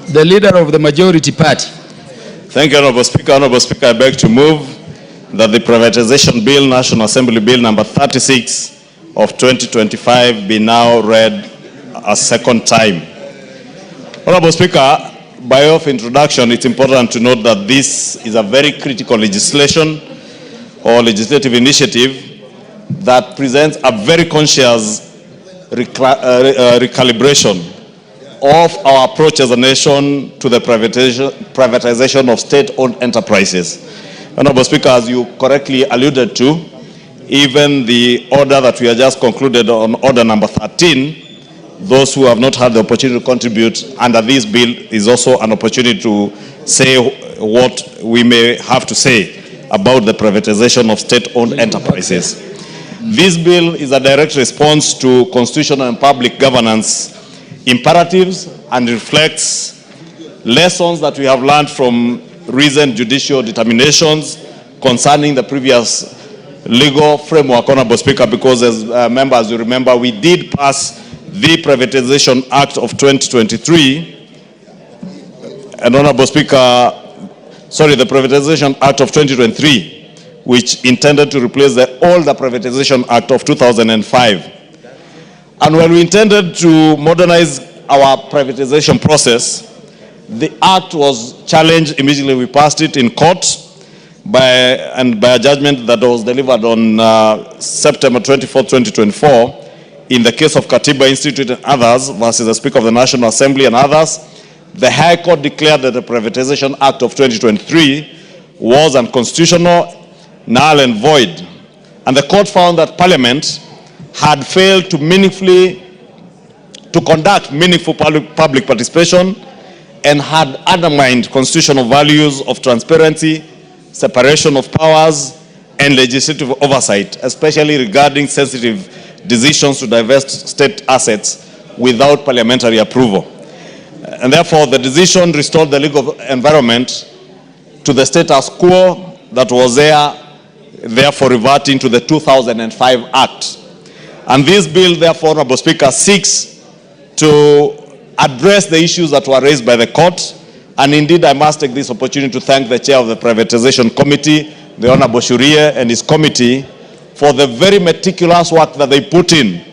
the leader of the majority party. Thank you, Honorable Speaker. Honorable Speaker, I beg to move that the privatization bill, National Assembly Bill number 36 of 2025, be now read a second time. Honorable Speaker, by way of introduction, it's important to note that this is a very critical legislation or legislative initiative that presents a very conscious recalibration of our approach as a nation to the privatization of state-owned enterprises. Honorable Speaker, as you correctly alluded to, even the order that we have just concluded on order number 13, those who have not had the opportunity to contribute under this bill is also an opportunity to say what we may have to say about the privatization of state-owned enterprises. This bill is a direct response to constitutional and public governance imperatives and reflects lessons that we have learned from recent judicial determinations concerning the previous legal framework, Honorable Speaker, because as members, you remember, we did pass the Privatization Act of 2023, and Honorable Speaker, the Privatization Act of 2023, which intended to replace the older Privatization Act of 2005. And when we intended to modernize our privatization process, the act was challenged immediately. We passed it in court by a judgment that was delivered on September 24, 2024, in the case of Katiba Institute and others versus the Speaker of the National Assembly and others. The High Court declared that the Privatization Act of 2023 was unconstitutional, null and void. And the court found that Parliament had failed to conduct meaningful public participation and had undermined constitutional values of transparency, separation of powers, and legislative oversight, especially regarding sensitive decisions to divest state assets without parliamentary approval. And therefore, the decision restored the legal environment to the status quo that was there, therefore reverting to the 2005 Act. And this bill, therefore, Honorable Speaker, seeks to address the issues that were raised by the court. And indeed, I must take this opportunity to thank the chair of the Privatization Committee, the Honorable Shurie, and his committee for the very meticulous work that they put in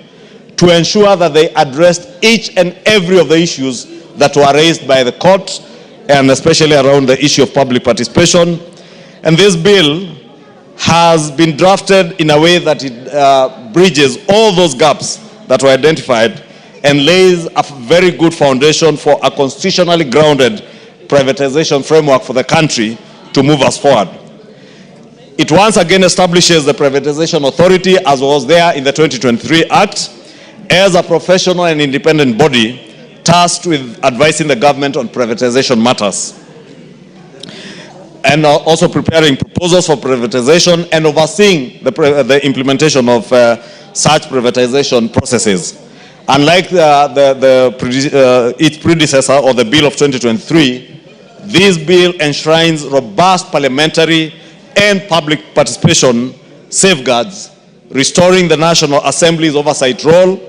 to ensure that they addressed each and every of the issues that were raised by the court, and especially around the issue of public participation. And this bill has been drafted in a way that it bridges all those gaps that were identified and lays a very good foundation for a constitutionally grounded privatization framework for the country to move us forward. It once again establishes the Privatization Authority, as was there in the 2023 Act, as a professional and independent body tasked with advising the government on privatization matters, and also preparing proposals for privatization and overseeing the implementation of such privatization processes. Unlike its predecessor, or the Bill of 2023, this bill enshrines robust parliamentary and public participation safeguards, restoring the National Assembly's oversight role,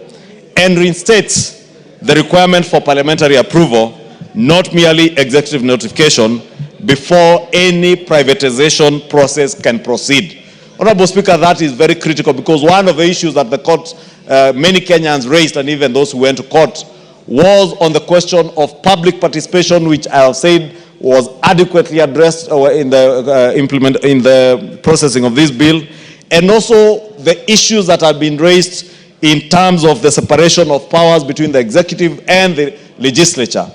and reinstates the requirement for parliamentary approval, not merely executive notification, before any privatization process can proceed. Honorable Speaker, that is very critical, because one of the issues that the court, many Kenyans raised, and even those who went to court, was on the question of public participation, which I have said was adequately addressed in the processing of this bill, and also the issues that have been raised in terms of the separation of powers between the executive and the legislature,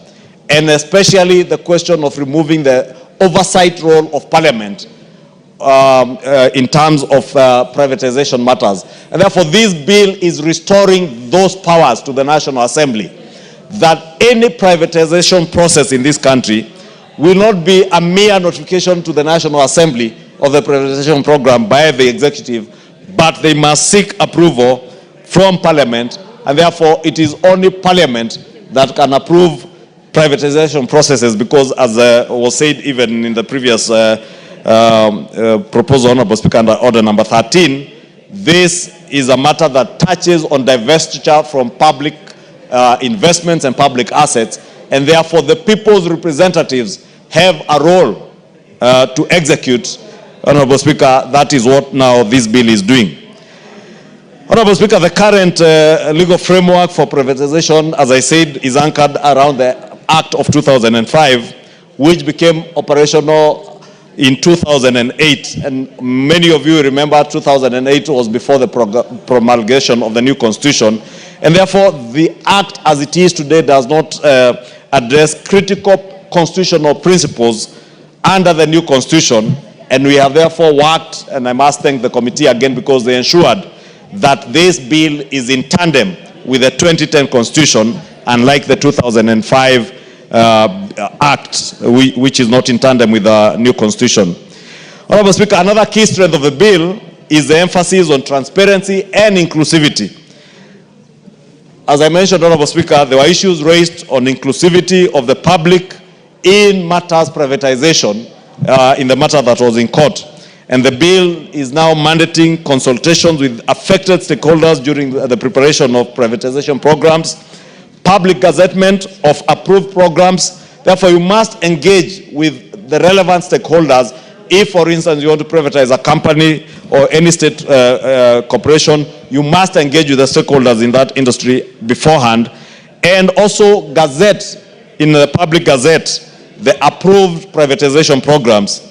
and especially the question of removing the oversight role of Parliament in terms of privatization matters. And therefore, this bill is restoring those powers to the National Assembly, that any privatization process in this country will not be a mere notification to the National Assembly of the privatization program by the executive, but they must seek approval from Parliament, and therefore it is only Parliament that can approve privatization processes, because as was said even in the previous proposal, Honorable Speaker, under order number 13, this is a matter that touches on divestiture from public investments and public assets, and therefore the people's representatives have a role to execute. Honorable Speaker, that is what now this bill is doing. Honorable Speaker, the current legal framework for privatization, as I said, is anchored around the Act of 2005, which became operational in 2008. And many of you remember 2008 was before the promulgation of the new constitution. And therefore, the Act as it is today does not address critical constitutional principles under the new constitution. And we have therefore worked, and I must thank the committee again because they ensured that this bill is in tandem with the 2010 constitution, unlike the 2005 Act, which is not in tandem with the new constitution. Honorable Speaker, another key strength of the bill is the emphasis on transparency and inclusivity. As I mentioned, Honorable Speaker, there were issues raised on inclusivity of the public in matters privatization, in the matter that was in court. And the bill is now mandating consultations with affected stakeholders during the preparation of privatization programs, public gazettement of approved programs. Therefore, you must engage with the relevant stakeholders. If, for instance, you want to privatize a company or any state corporation, you must engage with the stakeholders in that industry beforehand. And also gazette, in the public gazette, the approved privatization programs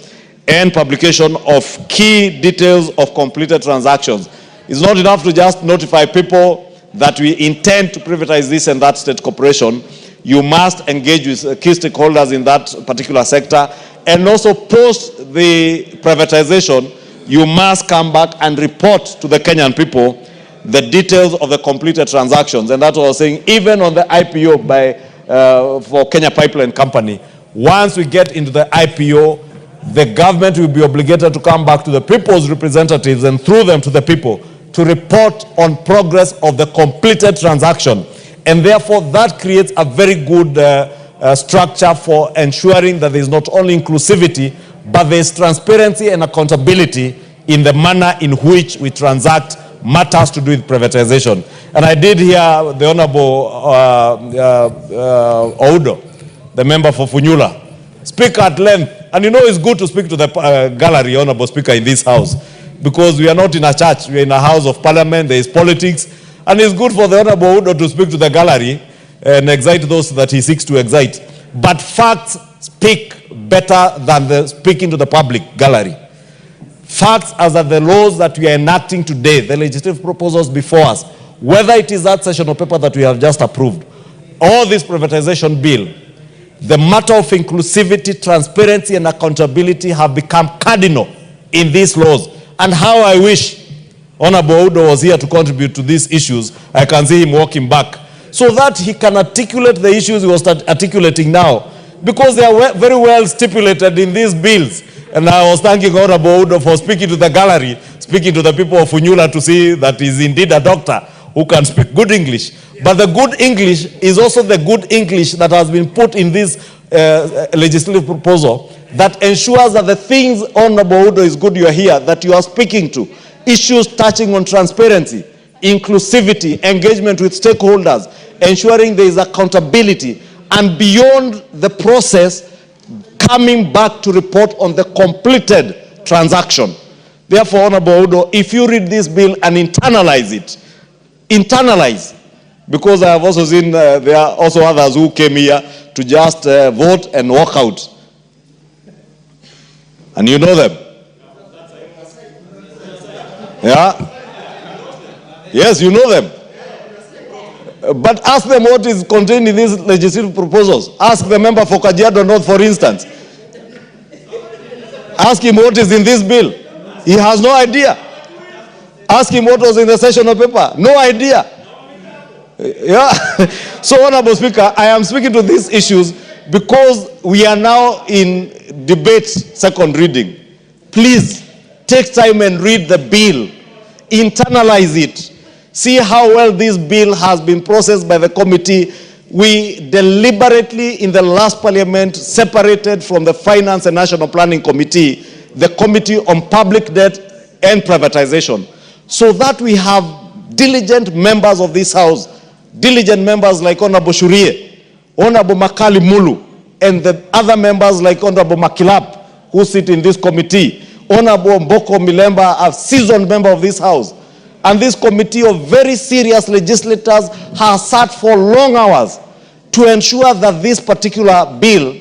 and publication of key details of completed transactions. It's not enough to just notify people that we intend to privatize this and that state corporation. You must engage with key stakeholders in that particular sector. And also post the privatization, you must come back and report to the Kenyan people the details of the completed transactions. And that's what I was saying, even on the IPO for Kenya Pipeline Company, once we get into the IPO, the government will be obligated to come back to the people's representatives and through them to the people to report on progress of the completed transaction. And therefore, that creates a very good structure for ensuring that there is not only inclusivity, but there is transparency and accountability in the manner in which we transact matters to do with privatization. And I did hear the Honorable Oudo, the member for Funyula, speak at length. And you know it's good to speak to the gallery, Honorable Speaker, in this house, because we are not in a church, we are in a house of parliament, there is politics, and it's good for the Honorable Oudo to speak to the gallery and excite those that he seeks to excite. But facts speak better than the speaking to the public gallery. Facts as are the laws that we are enacting today, the legislative proposals before us, whether it is that session of paper that we have just approved, or this privatization bill, the matter of inclusivity, transparency, and accountability have become cardinal in these laws. And how I wish Honorable Oudo was here to contribute to these issues. I can see him walking back, so that he can articulate the issues he was articulating now, because they are very well stipulated in these bills. And I was thanking Honorable Oudo for speaking to the gallery, speaking to the people of Funyula to see that he is indeed a doctor who can speak good English. But the good English is also the good English that has been put in this legislative proposal that ensures that the things, Honorable Oudo, is good you are here, that you are speaking to, issues touching on transparency, inclusivity, engagement with stakeholders, ensuring there is accountability, and beyond the process, coming back to report on the completed transaction. Therefore, Honorable Oudo, if you read this bill and internalize it, internalize, because I have also seen there are also others who came here to just vote and walk out. And you know them. Yeah? Yes, you know them. But ask them what is contained in these legislative proposals. Ask the member for Kajiado North, for instance. Ask him what is in this bill. He has no idea. Ask him what was in the session of paper. No idea. Yeah. So, Honorable Speaker, I am speaking to these issues because we are now in debate second reading. Please take time and read the bill. Internalize it. See how well this bill has been processed by the committee. We deliberately, in the last parliament, separated from the Finance and National Planning Committee, the Committee on Public Debt and Privatization, so that we have diligent members of this house, diligent members like Honorable Shurie, Honorable Makali Mulu, and the other members like Honorable Makilap, who sit in this committee, Honorable Mboko Milemba, a seasoned member of this house, and this committee of very serious legislators has sat for long hours to ensure that this particular bill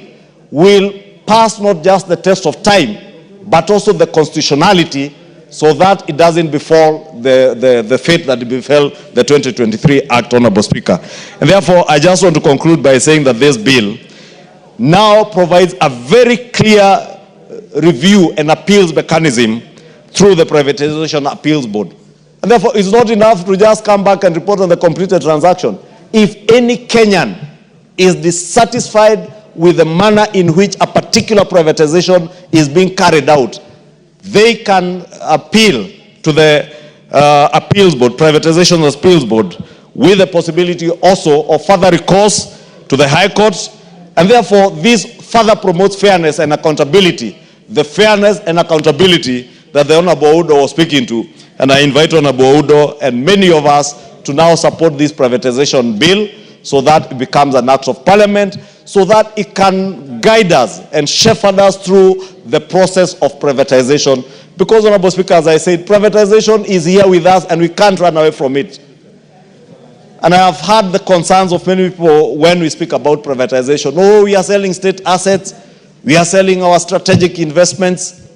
will pass not just the test of time, but also the constitutionality, so that it doesn't befall the fate that befell the 2023 Act, Honorable Speaker. And therefore, I just want to conclude by saying that this bill now provides a very clear review and appeals mechanism through the Privatization Appeals Board. And therefore, it's not enough to just come back and report on the completed transaction. If any Kenyan is dissatisfied with the manner in which a particular privatization is being carried out, they can appeal to the Appeals Board, Privatization Appeals Board, with the possibility also of further recourse to the High Court. And therefore, this further promotes fairness and accountability, the fairness and accountability that the Honorable Oudo was speaking to. And I invite Honorable Oudo and many of us to now support this privatization bill, so that it becomes an act of parliament, so that it can guide us and shepherd us through the process of privatization. Because, Honorable Speaker, as I said, privatization is here with us and we can't run away from it. And I have heard the concerns of many people when we speak about privatization. Oh, we are selling state assets, we are selling our strategic investments.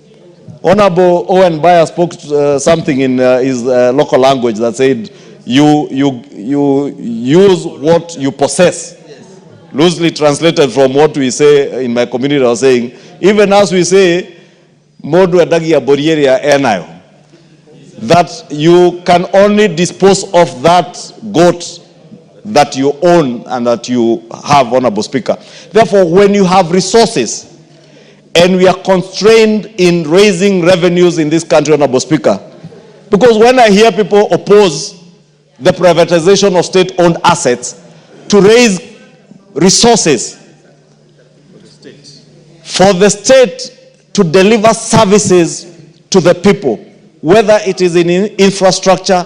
Honorable Owen Bayer spoke something in his local language that said, you use what you possess. Yes. Loosely translated from what we say in my community, I was saying, even as we say, modu adagia borieria enayo, that you can only dispose of that goat that you own and that you have, Honorable Speaker. Therefore, when you have resources and we are constrained in raising revenues in this country, Honorable Speaker, because when I hear people oppose the privatization of state-owned assets to raise resources for the state to deliver services to the people, whether it is in infrastructure,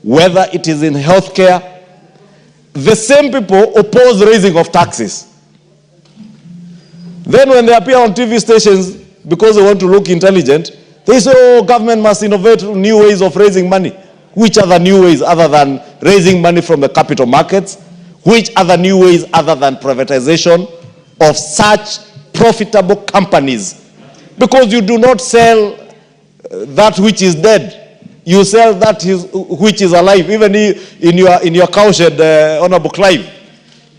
whether it is in healthcare, the same people oppose raising of taxes. Then when they appear on TV stations, because they want to look intelligent, they say, oh, government must innovate new ways of raising money. Which other new ways other than raising money from the capital markets? Which other new ways other than privatization of such profitable companies? Because you do not sell that which is dead. You sell that which is alive. Even in your cowshed, Honorable Clive,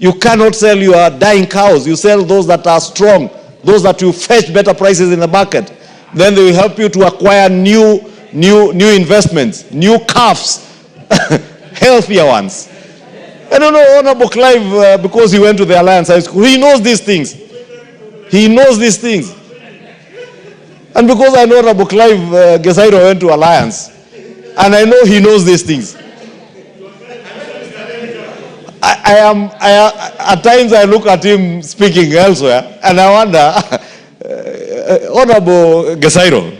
you cannot sell your dying cows. You sell those that are strong, those that will fetch better prices in the market. Then they will help you to acquire new investments, new calves, healthier ones. I don't know, Honorable Clive, because he went to the Alliance High School, he knows these things. He knows these things. And because I know Honorable Clive Gesairo went to Alliance, and I know he knows these things. At times I look at him speaking elsewhere, and I wonder, Honorable Gesairo,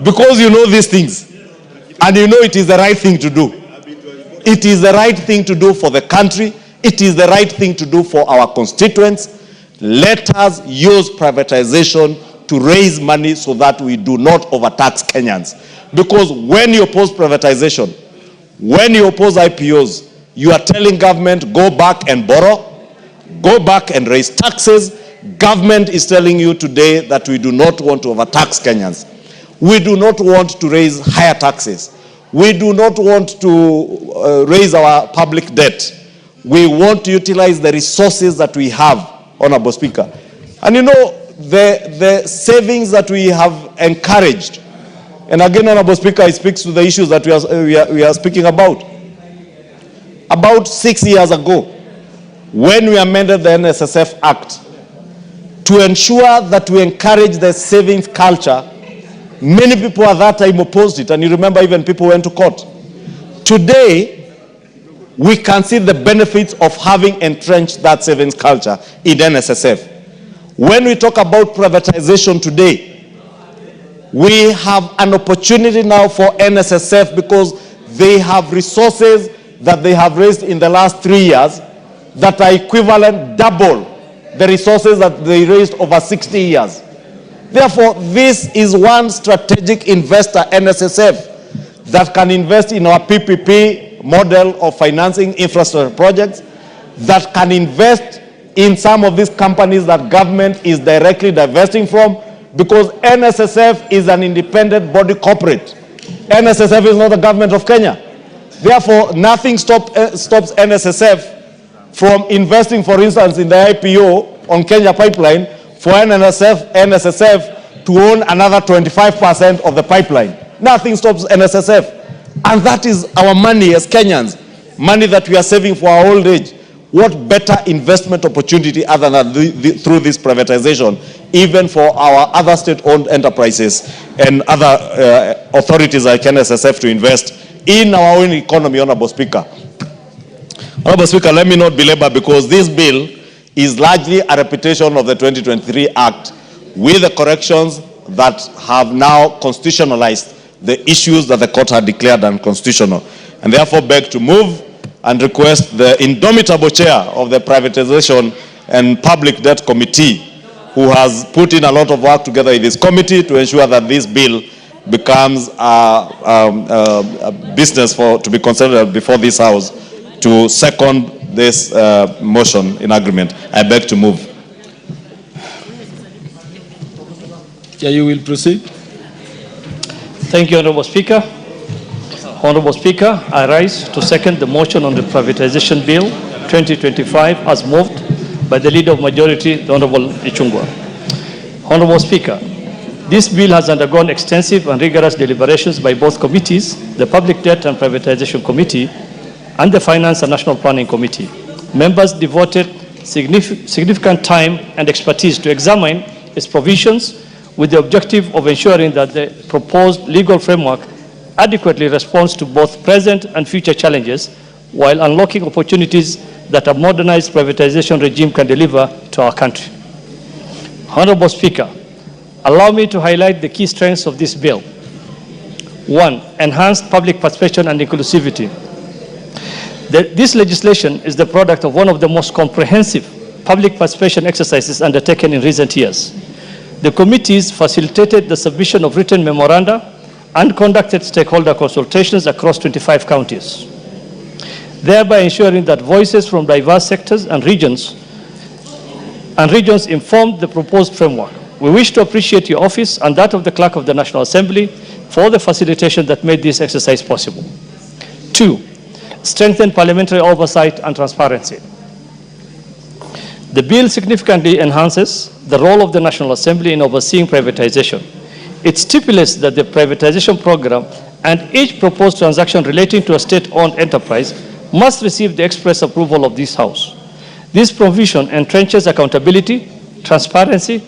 because you know these things, and you know it is the right thing to do. It is the right thing to do for the country. It is the right thing to do for our constituents. Let us use privatization to raise money so that we do not overtax Kenyans. Because when you oppose privatization, when you oppose IPOs, you are telling government, go back and borrow, go back and raise taxes. Government is telling you today that we do not want to overtax Kenyans. We do not want to raise higher taxes. We do not want to raise our public debt. We want to utilize the resources that we have, Honorable Speaker. And you know, the savings that we have encouraged, and again, Honorable Speaker, it speaks to the issues that we are speaking about. About 6 years ago, when we amended the NSSF Act to ensure that we encourage the savings culture, many people at that time opposed it, and you remember even people went to court. Today, we can see the benefits of having entrenched that savings culture in NSSF. When we talk about privatization today, we have an opportunity now for NSSF because they have resources that they have raised in the last 3 years that are equivalent double the resources that they raised over 60 years. Therefore, this is one strategic investor, NSSF, that can invest in our PPP model of financing infrastructure projects, that can invest in some of these companies that government is directly divesting from, because NSSF is an independent body corporate. NSSF is not the government of Kenya. Therefore, nothing stops NSSF from investing, for instance, in the IPO on Kenya Pipeline, for NSSF to own another 25% of the pipeline. Nothing stops NSSF. And that is our money as Kenyans, money that we are saving for our old age. What better investment opportunity other than through this privatization, even for our other state-owned enterprises and other authorities like NSSF to invest in our own economy, Honorable Speaker. Honorable Speaker, let me not belabor, because this bill is largely a repetition of the 2023 Act with the corrections that have now constitutionalized the issues that the court had declared unconstitutional, and therefore beg to move and request the indomitable chair of the Privatization and Public Debt Committee, who has put in a lot of work together in this committee to ensure that this bill becomes a business to be considered before this House, to second this motion in agreement. I beg to move. Yeah, you will proceed. Thank you, Honorable Speaker. Honorable Speaker, I rise to second the motion on the Privatization Bill 2025 as moved by the Leader of Majority, the Honorable Ichungwah. Honorable Speaker, this bill has undergone extensive and rigorous deliberations by both committees, the Public Debt and Privatization Committee and the Finance and National Planning Committee. Members devoted significant time and expertise to examine its provisions with the objective of ensuring that the proposed legal framework adequately responds to both present and future challenges, while unlocking opportunities that a modernized privatization regime can deliver to our country. Honorable Speaker, allow me to highlight the key strengths of this bill. 1. Enhanced public participation and inclusivity. This legislation is the product of one of the most comprehensive public participation exercises undertaken in recent years. The committees facilitated the submission of written memoranda and conducted stakeholder consultations across 25 counties, thereby ensuring that voices from diverse sectors and regions informed the proposed framework. We wish to appreciate your office and that of the Clerk of the National Assembly for the facilitation that made this exercise possible. 2. Strengthen parliamentary oversight and transparency. The bill significantly enhances the role of the National Assembly in overseeing privatization. It stipulates that the privatization program and each proposed transaction relating to a state-owned enterprise must receive the express approval of this House. This provision entrenches accountability, transparency,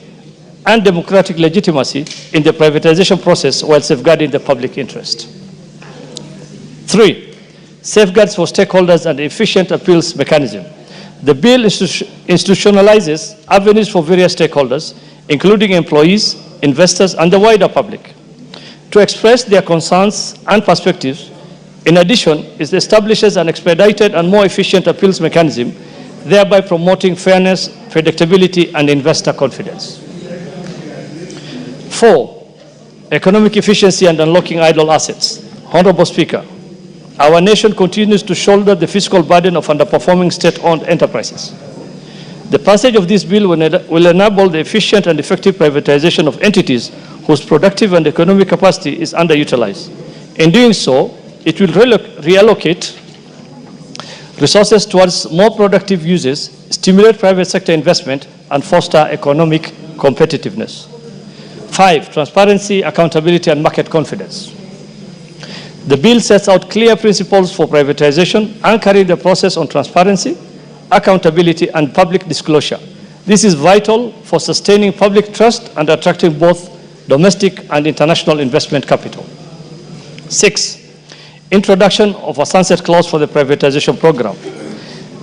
and democratic legitimacy in the privatization process while safeguarding the public interest. 3. Safeguards for stakeholders and efficient appeals mechanism. The bill institutionalizes avenues for various stakeholders, including employees, investors, and the wider public, to express their concerns and perspectives. In addition, it establishes an expedited and more efficient appeals mechanism, thereby promoting fairness, predictability, and investor confidence. 4. Economic efficiency and unlocking idle assets. Honorable Speaker, our nation continues to shoulder the fiscal burden of underperforming state-owned enterprises. The passage of this bill will enable the efficient and effective privatization of entities whose productive and economic capacity is underutilized. In doing so, it will reallocate resources towards more productive uses, stimulate private sector investment, and foster economic competitiveness. 5. Transparency, accountability, and market confidence. The bill sets out clear principles for privatization, anchoring the process on transparency, accountability, and public disclosure. This is vital for sustaining public trust and attracting both domestic and international investment capital. 6. Introduction of a sunset clause for the privatization program.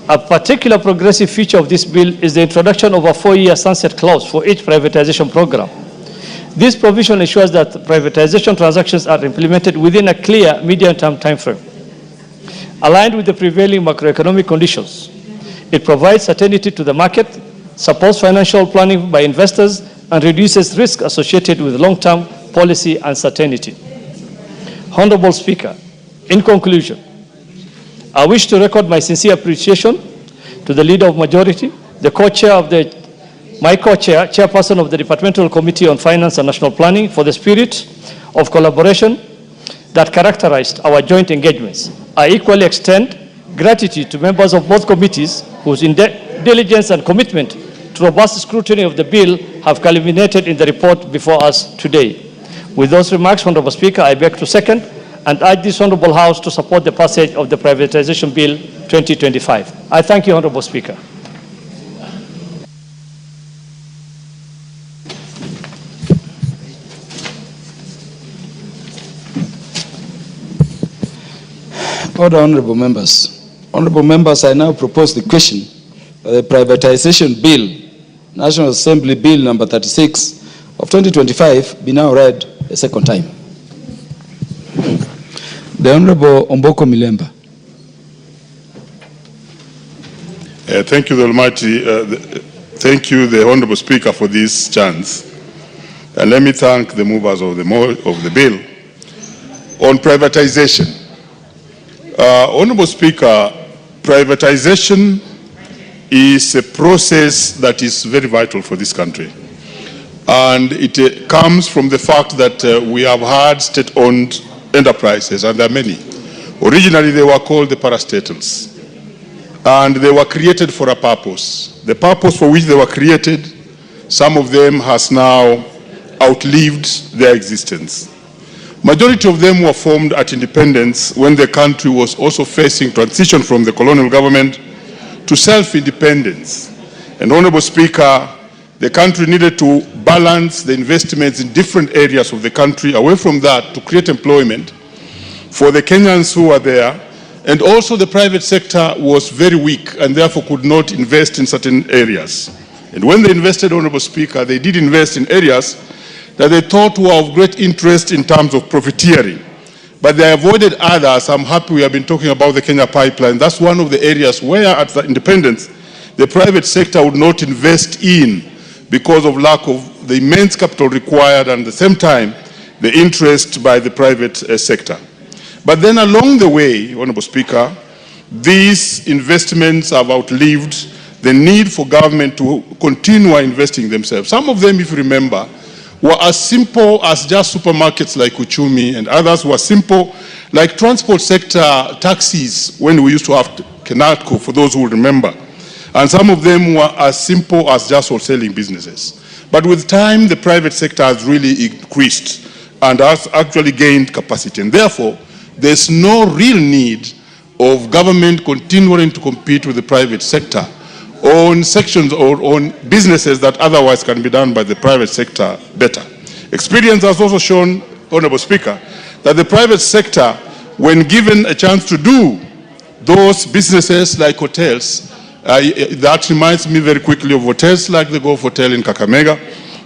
A particular progressive feature of this bill is the introduction of a 4-year sunset clause for each privatization program. This provision ensures that privatization transactions are implemented within a clear medium-term timeframe, aligned with the prevailing macroeconomic conditions. It provides certainty to the market, supports financial planning by investors, and reduces risk associated with long-term policy uncertainty. Honorable Speaker, in conclusion, I wish to record my sincere appreciation to the Leader of Majority, the co-chair of my co-chair, chairperson of the Departmental Committee on Finance and National Planning, for the spirit of collaboration that characterized our joint engagements. I equally extend gratitude to members of both committees whose diligence and commitment to robust scrutiny of the bill have culminated in the report before us today. With those remarks, Honorable Speaker, I beg to second and urge this Honorable House to support the passage of the Privatization Bill 2025. I thank you, Honorable Speaker. Order, honorable members. Honorable members, I now propose the question for the Privatization Bill, National Assembly Bill number 36 of 2025, be now read a second time. The Honorable Omboko Milemba. Thank you, the Almighty. Thank you, the Honorable Speaker, for this chance. And let me thank the movers of the bill. On privatization, Honorable Speaker, privatization is a process that is very vital for this country. And it comes from the fact that we have had state-owned enterprises, and there are many. Originally, they were called the parastatals. And they were created for a purpose. The purpose for which they were created, some of them has now outlived their existence. Majority of them were formed at independence when the country was also facing transition from the colonial government to self-independence. And Honorable Speaker, the country needed to balance the investments in different areas of the country away from that to create employment for the Kenyans who were there. And also the private sector was very weak and therefore could not invest in certain areas. And when they invested, Honorable Speaker, they did invest in areas that they thought were of great interest in terms of profiteering. But they avoided others. I'm happy we have been talking about the Kenya pipeline. That's one of the areas where at the independence, the private sector would not invest in because of lack of the immense capital required and at the same time, the interest by the private sector. But then along the way, Honorable Speaker, these investments have outlived the need for government to continue investing themselves. Some of them, if you remember, were as simple as just supermarkets like Uchumi, and others were simple like transport sector taxis when we used to have Kenyatta, for those who remember. And some of them were as simple as just wholesaling businesses. But with time, the private sector has really increased and has actually gained capacity. And therefore, there's no real need of government continuing to compete with the private sector on sections or on businesses that otherwise can be done by the private sector better. Experience has also shown, Honorable Speaker, that the private sector, when given a chance to do those businesses like hotels, that reminds me very quickly of hotels like the Golf Hotel in Kakamega,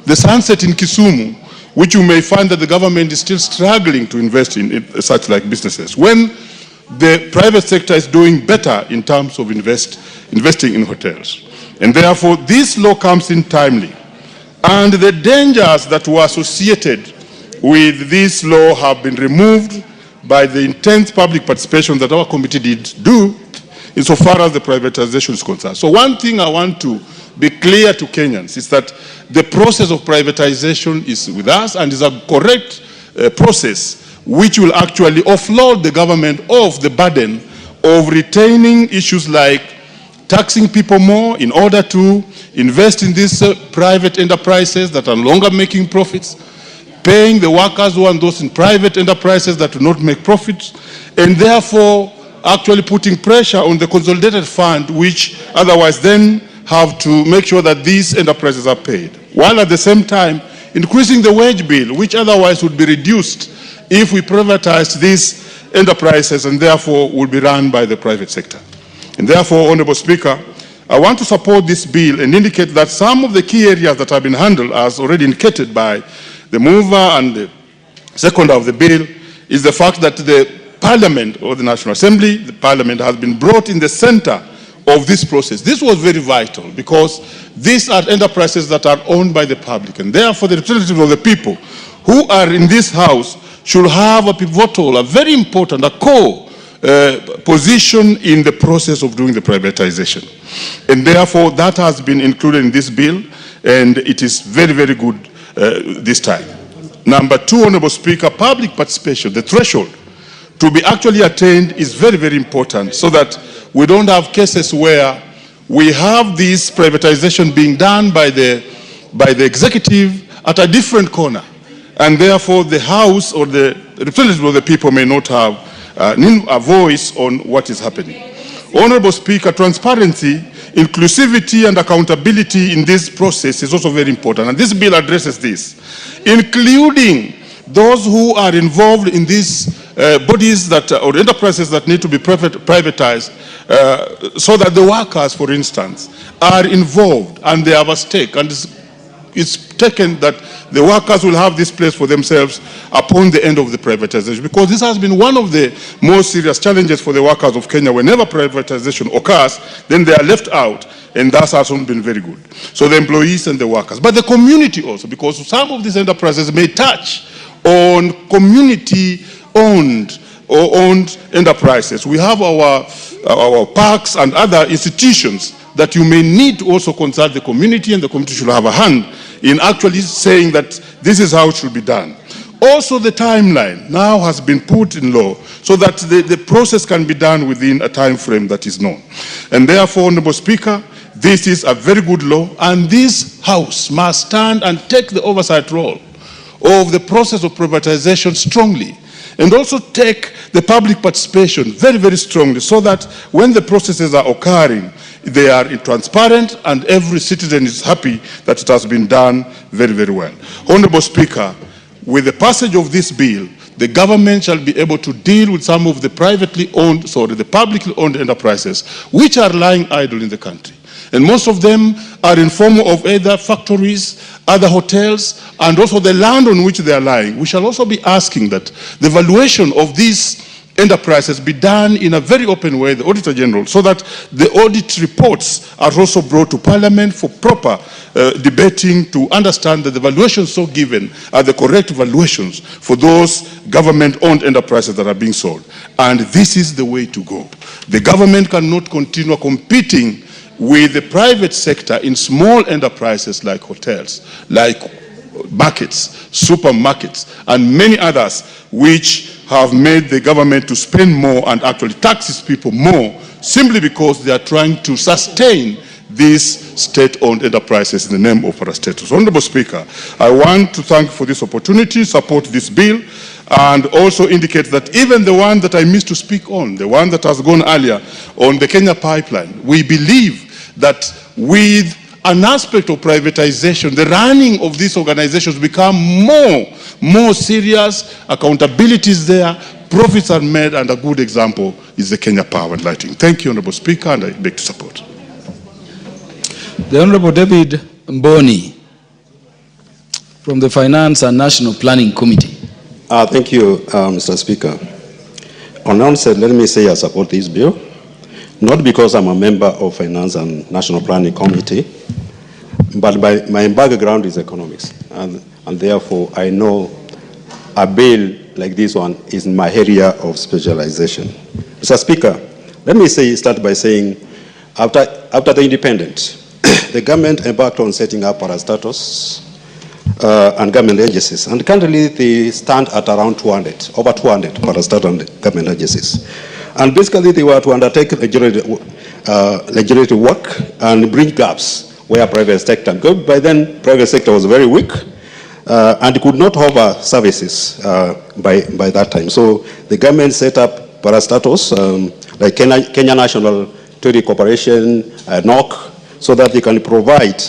the Sunset in Kisumu, which you may find that the government is still struggling to invest in such like businesses. When the private sector is doing better in terms of investing in hotels. And therefore, this law comes in timely. And the dangers that were associated with this law have been removed by the intense public participation that our committee did do insofar as the privatization is concerned. So one thing I want to be clear to Kenyans is that the process of privatization is with us and is a correct process which will actually offload the government of the burden of retaining issues like taxing people more in order to invest in these private enterprises that are no longer making profits, paying the workers who are those in private enterprises that do not make profits, and therefore actually putting pressure on the consolidated fund, which otherwise then have to make sure that these enterprises are paid, while at the same time increasing the wage bill, which otherwise would be reduced if we privatized these enterprises and therefore would be run by the private sector. And therefore, Honorable Speaker, I want to support this bill and indicate that some of the key areas that have been handled, as already indicated by the mover and the seconder of the bill, is the fact that the Parliament or the National Assembly, the Parliament has been brought in the center of this process. This was very vital because these are enterprises that are owned by the public, and therefore the representatives of the people who are in this house should have a pivotal, a very important, a core position in the process of doing the privatization. And therefore that has been included in this bill, and it is very, very good this time. Number two, Honorable Speaker, public participation, the threshold to be actually attained is very, very important so that we don't have cases where we have this privatization being done by the executive at a different corner, and therefore the House or the representatives of the people may not have a voice on what is happening. Honorable Speaker, transparency, inclusivity and accountability in this process is also very important, and this bill addresses this, including those who are involved in these bodies that, or enterprises that need to be privatized, so that the workers, for instance, are involved and they have a stake, and it's taken that the workers will have this place for themselves upon the end of the privatization, because this has been one of the most serious challenges for the workers of Kenya. Whenever privatization occurs, then they are left out, and that has not been very good. So the employees and the workers, but the community also, because some of these enterprises may touch on community-owned or owned enterprises. We have our parks and other institutions that you may need to also consult the community, and the community should have a hand in actually saying that this is how it should be done. Also, the timeline now has been put in law so that the process can be done within a time frame that is known. And therefore, Honorable Speaker, this is a very good law, and this House must stand and take the oversight role of the process of privatization strongly, and also take the public participation very, very strongly, so that when the processes are occurring, they are transparent and every citizen is happy that it has been done very, very well. Honorable Speaker, with the passage of this bill, the government shall be able to deal with some of the publicly owned enterprises which are lying idle in the country. And most of them are in form of either factories, other hotels, and also the land on which they are lying. We shall also be asking that the valuation of these enterprises be done in a very open way, the Auditor General, so that the audit reports are also brought to Parliament for proper debating, to understand that the valuations so given are the correct valuations for those government-owned enterprises that are being sold. And this is the way to go. The government cannot continue competing with the private sector in small enterprises like hotels, like markets, supermarkets, and many others, which have made the government to spend more and actually taxes people more, simply because they are trying to sustain these state-owned enterprises in the name of parastatus. Honorable Speaker, I want to thank you for this opportunity, support this bill, and also indicate that even the one that I missed to speak on, the one that has gone earlier on the Kenya pipeline, we believe that with an aspect of privatization, the running of these organizations become more serious, accountability is there, profits are made, and a good example is the Kenya Power and Lighting. Thank you, Honorable Speaker, and I beg to support. The Honorable David Mboni from the Finance and National Planning Committee. Thank you, Mr. Speaker. On onset, let me say I support this bill, not because I'm a member of Finance and National Planning Committee, but my background is economics, and therefore I know a bill like this one is in my area of specialization. Mr. Speaker, let me start by saying, after the independence, the government embarked on setting up parastatus and government agencies, and currently they stand at around 200, over 200 parastatus and government agencies. And basically they were to undertake legislative work and bridge gaps where private sector, because by then private sector was very weak and could not offer services by that time. So the government set up parastatus, like Kenya National Trade Corporation, NOC, so that they can provide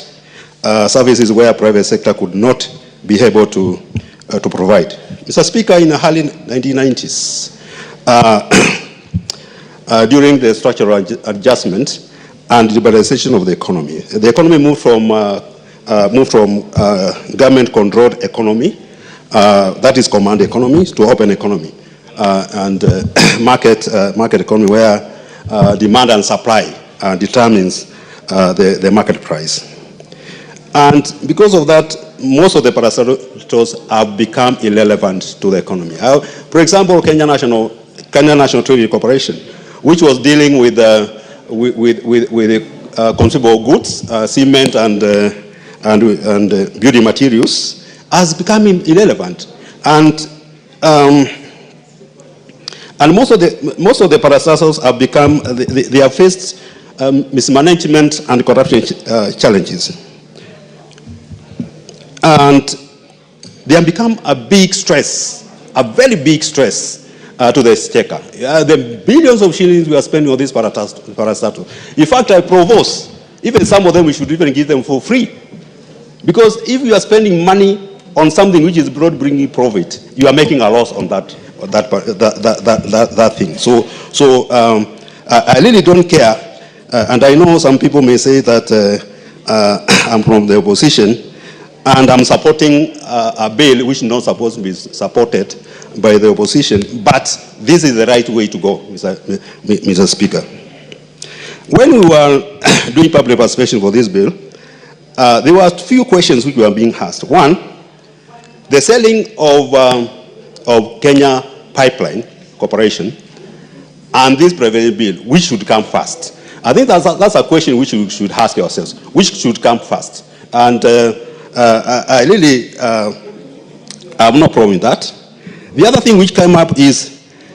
services where private sector could not be able to provide. Mr. Speaker, in the early 1990s, during the structural adjustment and liberalization of the economy moved from government-controlled economy, that is command economy, to open economy and market economy, where demand and supply determines the market price. And because of that, most of the parastatals have become irrelevant to the economy. For example, Kenya National Trade Corporation, which was dealing with consumable goods, cement and building materials, has become irrelevant. And most of the parastatals have become, they have faced mismanagement and corruption challenges. And they have become a big stress, a very big stress to the exchequer. The billions of shillings we are spending on these parastatals. In fact, I propose, even some of them we should even give them for free. Because if you are spending money on something which is broad bringing profit, you are making a loss on that thing. So I really don't care. And I know some people may say that I'm from the opposition, and I'm supporting a bill which is not supposed to be supported by the opposition, but this is the right way to go, Mr. Speaker. When we were doing public participation for this bill, there were a few questions which were being asked. One, the selling of Kenya Pipeline Corporation and this private bill, which should come first? I think that's a question which we should ask ourselves. Which should come first? And I really have no problem with that. The other thing which came up is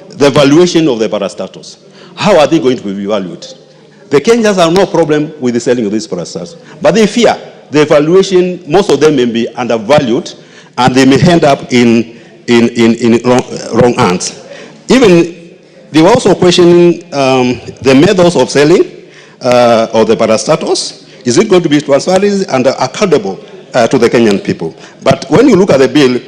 the valuation of the parastatals. How are they going to be valued? The Kenyans have no problem with the selling of these parastatals, but they fear the valuation, most of them may be undervalued, and they may end up in wrong hands. Even, they were also questioning the methods of selling of the parastatals. Is it going to be transparent and accountable to the Kenyan people? But when you look at the bill,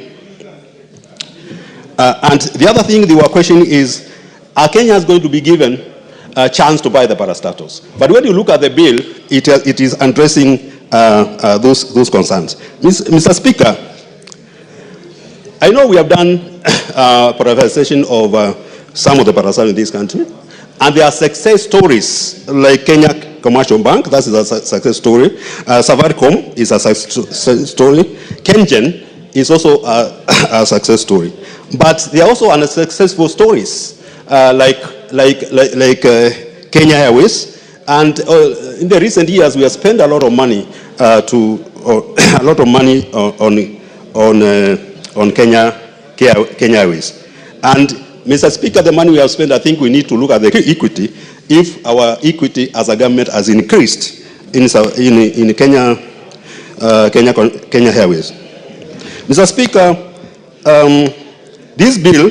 and the other thing they were questioning is, are Kenyans going to be given a chance to buy the parastatals? But when you look at the bill, it is addressing those concerns. Mr. Speaker, I know we have done privatization of some of the parastatals in this country, and there are success stories like Kenya Commercial Bank, that is a success story. Safaricom is a success story. Kengen is also a success story. But there are also unsuccessful stories like Kenya Airways. And in the recent years, we have spent a lot of money on Kenya Airways. And Mr. Speaker, the money we have spent, I think we need to look at the equity. If our equity as a government has increased in Kenya Airways. Mr. Speaker, this bill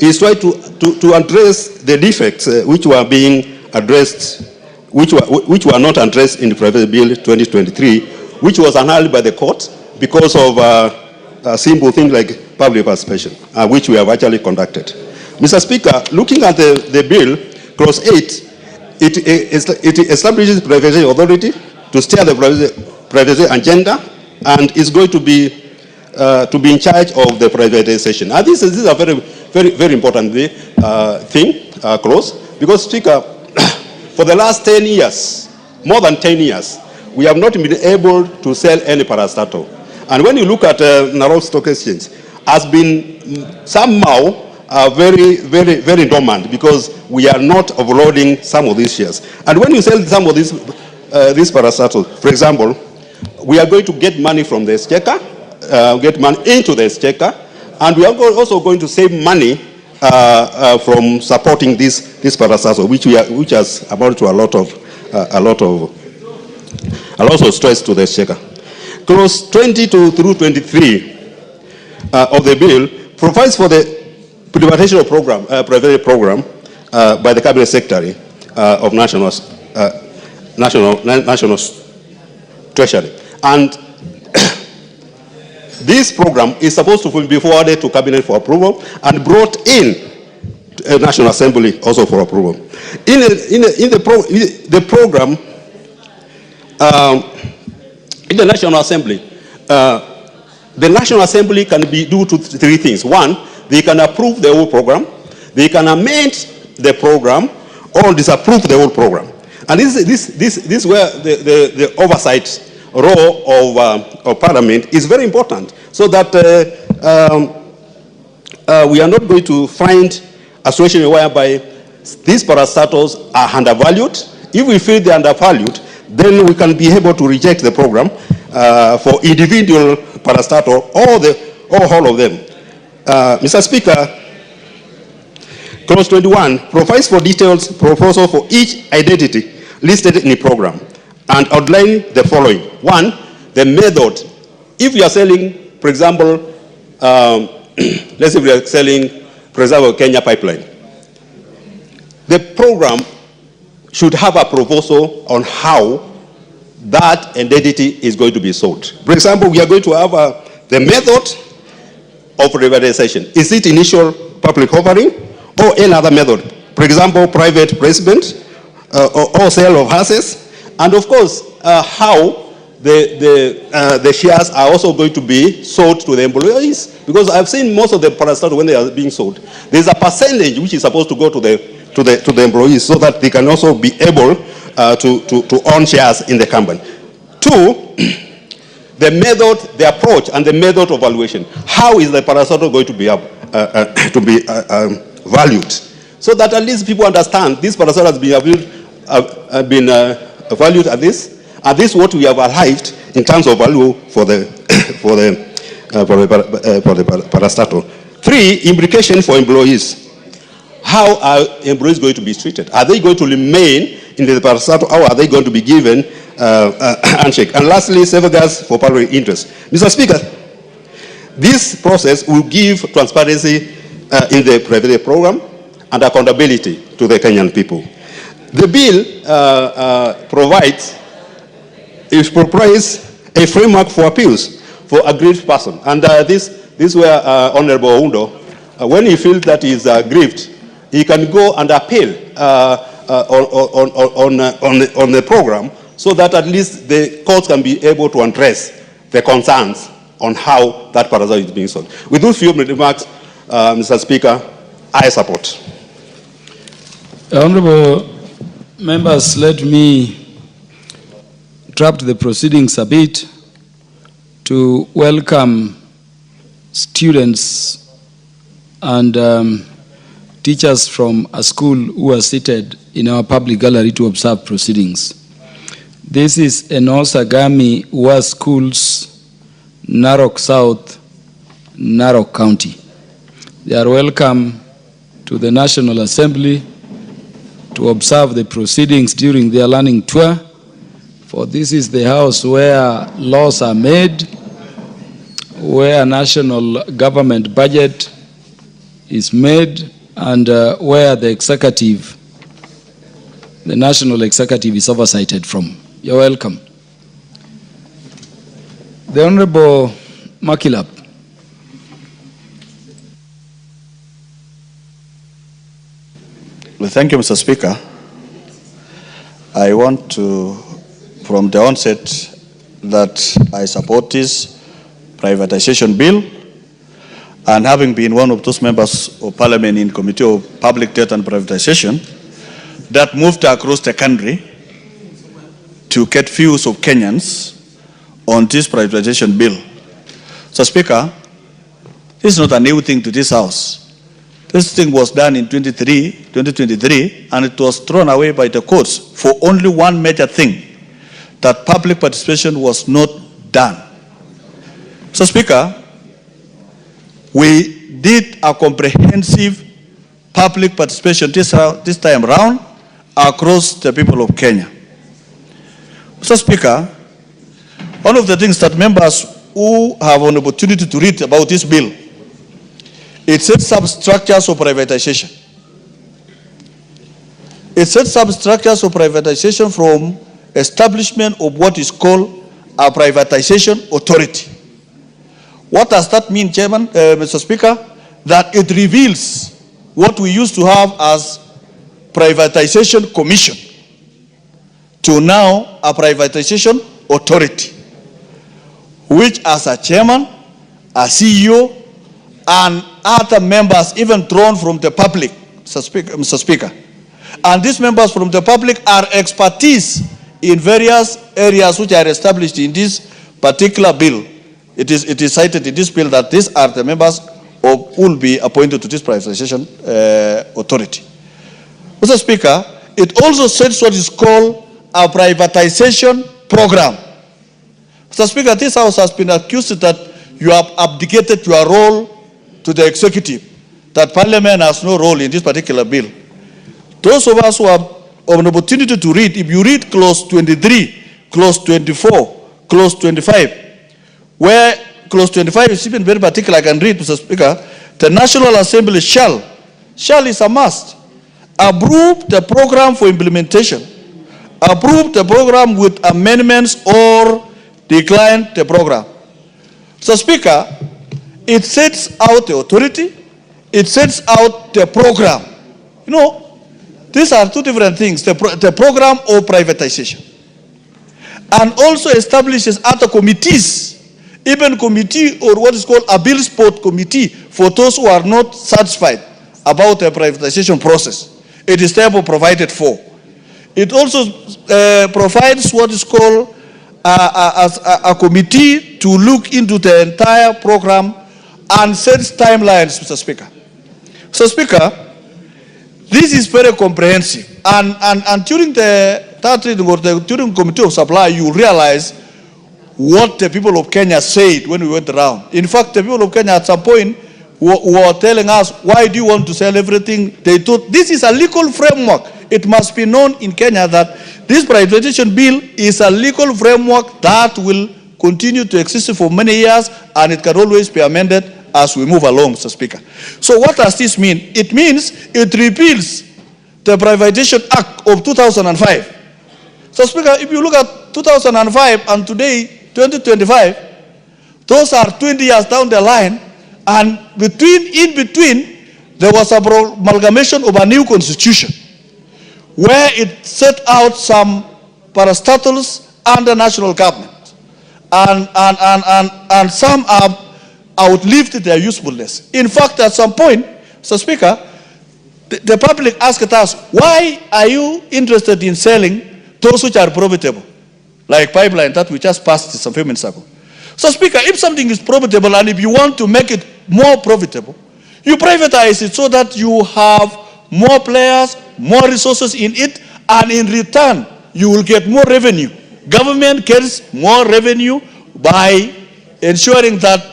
is trying to address the defects which were being addressed, which were not addressed in the private bill 2023, which was annulled by the court because of a simple thing like public participation, which we have actually conducted. Mr. Speaker, looking at the bill, Clause 8, it establishes the privatization authority to steer the privatization agenda, and is going to be in charge of the privatization. And this is a very important thing, clause, because, Speaker, for the last 10 years, more than 10 years, we have not been able to sell any parastatal. And when you look at Nairobi Stock Exchange, has been somehow very dormant, because we are not offloading some of these shares. And when you sell some of these parastatals, for example, we are going to get money from the exchequer, get money into the exchequer, and we are also going to save money from supporting this parastatal, which has amounted to a lot of stress to the exchequer. Clause 22 through 23 of the bill provides for the privatization of private program by the Cabinet Secretary of National Treasury. And this program is supposed to be forwarded to Cabinet for approval and brought in National Assembly also for approval. The program, in the National Assembly, the National Assembly can do three things. One, they can approve the whole program, they can amend the program, or disapprove the whole program. And this where the oversight role of Parliament is very important, so that we are not going to find a situation whereby these parastatals are undervalued. If we feel they are undervalued, then we can be able to reject the program for individual parastatal or all of them. Mr. Speaker, Clause 21 provides for details proposal for each identity listed in the program and outline the following. One, the method. If you are selling, for example, let's say we are selling, for example, Kenya Pipeline. The program should have a proposal on how that identity is going to be sold. For example, we are going to have the method of privatization. Is it initial public offering or any other method? For example, private placement or sale of assets. And of course, how the shares are also going to be sold to the employees. Because I've seen most of the parastatals when they are being sold, there's a percentage which is supposed to go to the employees so that they can also be able to own shares in the company. Two, the method, the approach, and the method of valuation. How is the parastatal going to be valued? So that at least people understand this parastatal has been valued at this, and this is what we have arrived in terms of value for the parastatal. Three, implication for employees. How are employees going to be treated? Are they going to remain in the parastatal, or are they going to be given a handshake? And lastly, safeguards for public interest. Mr. Speaker, this process will give transparency in the private program and accountability to the Kenyan people. The bill provides a framework for appeals for aggrieved person. And this where Honorable Undo, when he feels that he is aggrieved, he can go and appeal on the program, so that at least the courts can be able to address the concerns on how that paragraph is being sold. With those few remarks, Mr. Speaker, I support. Honorable members, let me interrupt the proceedings a bit to welcome students and teachers from a school who are seated in our public gallery to observe proceedings. This is Enosagami Wa Schools, Narok South, Narok County. They are welcome to the National Assembly to observe the proceedings during their learning tour, for this is the house where laws are made, where national government budget is made, and where the executive, the national executive, is oversighted from. You're welcome. The Honorable Makilap. Well, thank you, Mr. Speaker. I want to, from the onset, that I support this privatization bill, and having been one of those members of Parliament in Committee of Public Debt and Privatization that moved across the country to get views of Kenyans on this privatization bill. So, Speaker, this is not a new thing to this House. This thing was done in 2023, and it was thrown away by the courts for only one major thing, that public participation was not done. So, Speaker, we did a comprehensive public participation this time around across the people of Kenya. Mr. Speaker, one of the things that members who have an opportunity to read about this bill, it sets up structures of privatization. It sets up structures of privatization from establishment of what is called a privatization authority. What does that mean, Chairman, Mr. Speaker? That it reveals what we used to have as privatization commission to now a privatization authority, which as a chairman, a CEO, and other members even drawn from the public, Mr. Speaker, and these members from the public are expertise in various areas which are established in this particular bill. It is cited in this bill that these are the members who will be appointed to this privatization authority. Mr. Speaker, it also sets what is called a privatization program. Mr. Speaker, this House has been accused that you have abdicated your role to the executive, that Parliament has no role in this particular bill. Those of us who have an opportunity to read, if you read clause 23, clause 24, clause 25, where clause 25 is even very particular, I can read, Mr. Speaker, the National Assembly shall is a must, approve the program for implementation, approve the program with amendments or decline the program. So, Speaker, it sets out the authority, it sets out the program. You know, these are two different things, the program or privatization. And also establishes other committees, even committee or what is called a bill sport committee for those who are not satisfied about the privatization process. It is therefore provided for. It also provides what is called a committee to look into the entire program and sets timelines, Mr. Speaker. Mr. Speaker, this is very comprehensive. And during the third reading or during Committee of Supply, you realize what the people of Kenya said when we went around. In fact, the people of Kenya at some point were telling us, why do you want to sell everything? They thought this is a legal framework. It must be known in Kenya that this privatization bill is a legal framework that will continue to exist for many years, and it can always be amended as we move along, Mr. Speaker. So what does this mean? It means it repeals the Privatization Act of 2005. So, Speaker, if you look at 2005 and today, 2025, those are 20 years down the line, and in between, there was an amalgamation of a new constitution where it set out some parastatals under national government. And some have outlived their usefulness. In fact, at some point, Mr. Speaker, the public asked us, why are you interested in selling those which are profitable? Like pipeline that we just passed some few minutes ago. So, Speaker, if something is profitable and if you want to make it more profitable, you privatize it so that you have more players, more resources in it, and in return, you will get more revenue. Government gets more revenue by ensuring that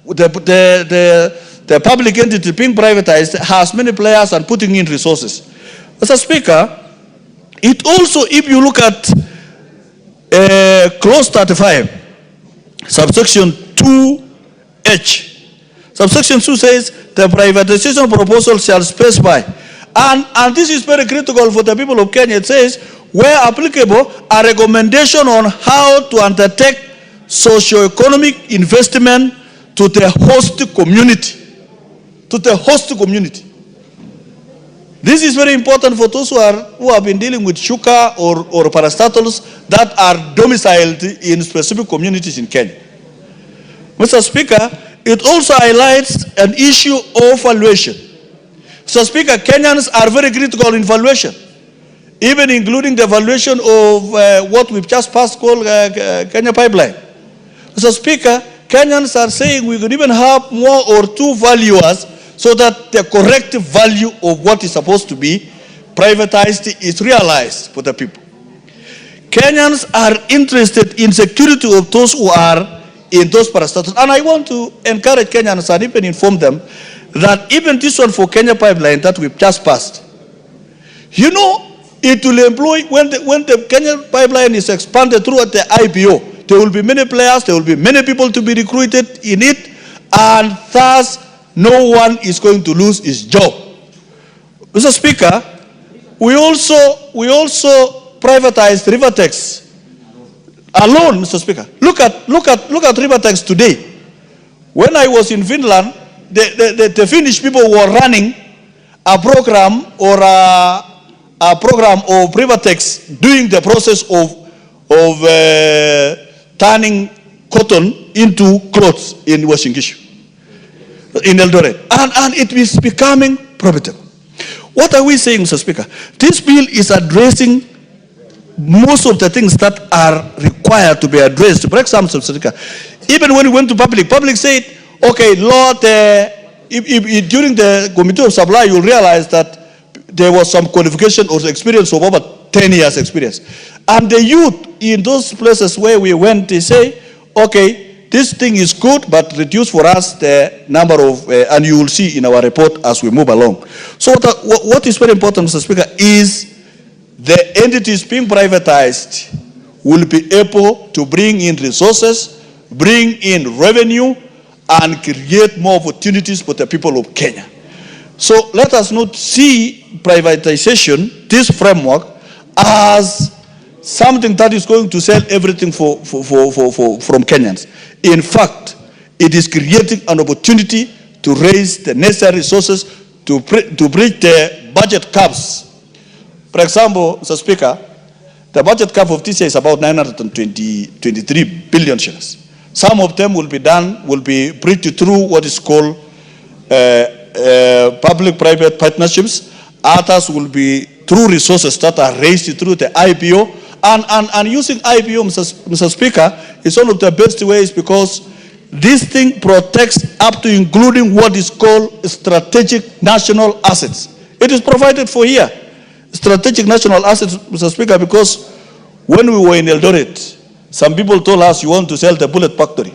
the public entity being privatized has many players and putting in resources. Mr. Speaker, it also, if you look at clause 35, subsection 2H, subsection 2 says the privatization proposal shall specify, and this is very critical for the people of Kenya. It says, where applicable, a recommendation on how to undertake socio-economic investment to the host community. To the host community. This is very important for those who have been dealing with sugar or parastatals that are domiciled in specific communities in Kenya. Mr. Speaker, it also highlights an issue of valuation. Mr. Speaker, Kenyans are very critical in valuation, even including the valuation of what we've just passed called Kenya Pipeline. Mr. Speaker, Kenyans are saying we could even have more or two valuers so that the correct value of what is supposed to be privatized is realized for the people. Kenyans are interested in security of those who are in those parastatals. And I want to encourage Kenyans and even inform them that even this one for Kenya Pipeline that we've just passed, you know, it will employ, when the Kenya Pipeline is expanded throughout the IPO, there will be many players, there will be many people to be recruited in it, and thus no one is going to lose his job. Mr. Speaker, we also privatized Rivertex alone, Mr. Speaker. Look at Rivertex today. When I was in Finland, the Finnish people were running a program or a program of Rivertex doing the process of turning cotton into clothes in Washington, in Eldoret. And it is becoming profitable. What are we saying, Mr. Speaker? This bill is addressing most of the things that are required to be addressed. For example, Mr. Speaker, even when we went to public said, okay, Lord, during the Committee of Supply, you'll realize that there was some qualification or experience of over 10 years experience. And the youth in those places where we went, they say, okay, this thing is good, but reduce for us the number of, and you will see in our report as we move along. So what is very important, Mr. Speaker, is the entities being privatized will be able to bring in resources, bring in revenue, and create more opportunities for the people of Kenya. So let us not see privatization, this framework, as something that is going to sell everything from Kenyans. In fact, it is creating an opportunity to raise the necessary resources to bridge the budget caps. For example, Mr. Speaker, the budget cap of this year is about 923 billion shillings. Some of them will be bridged through what is called public-private partnerships. Others will be through resources that are raised through the IPO. And using IPO, Mr. Speaker, is one of the best ways because this thing protects up to including what is called strategic national assets. It is provided for here. Strategic national assets, Mr. Speaker, because when we were in Eldoret, some people told us you want to sell the bullet factory.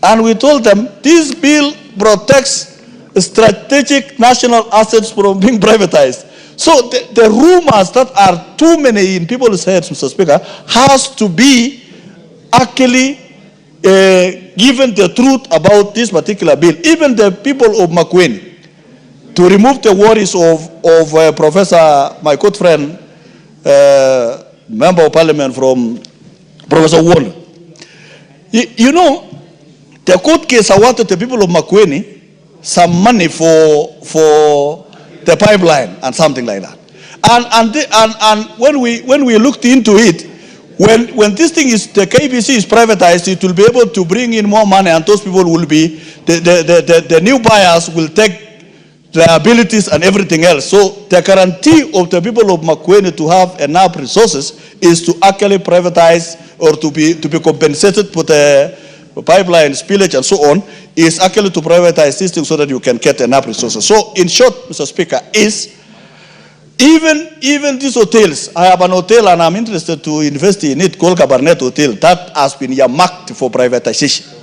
And we told them this bill protects strategic national assets from being privatized. So the rumors that are too many in people's heads, Mr. Speaker, has to be actually given the truth about this particular bill. Even the people of makwiny, to remove the worries of Professor, my good friend, Member of Parliament from Professor Wall. You know, the court case awarded the people of makwiny some money for the pipeline and something like that. And when we looked into it, when this thing is, the KBC is privatized, it will be able to bring in more money, and those people will be, the new buyers will take liabilities and everything else. So the guarantee of the people of makwiny to have enough resources is to actually privatize or to be compensated for the pipeline spillage and so on, is actually to privatize this thing so that you can get enough resources. So in short, Mr. Speaker, is even these hotels, I have an hotel and I'm interested to invest in it called Cabernet Hotel that has been earmarked for privatization.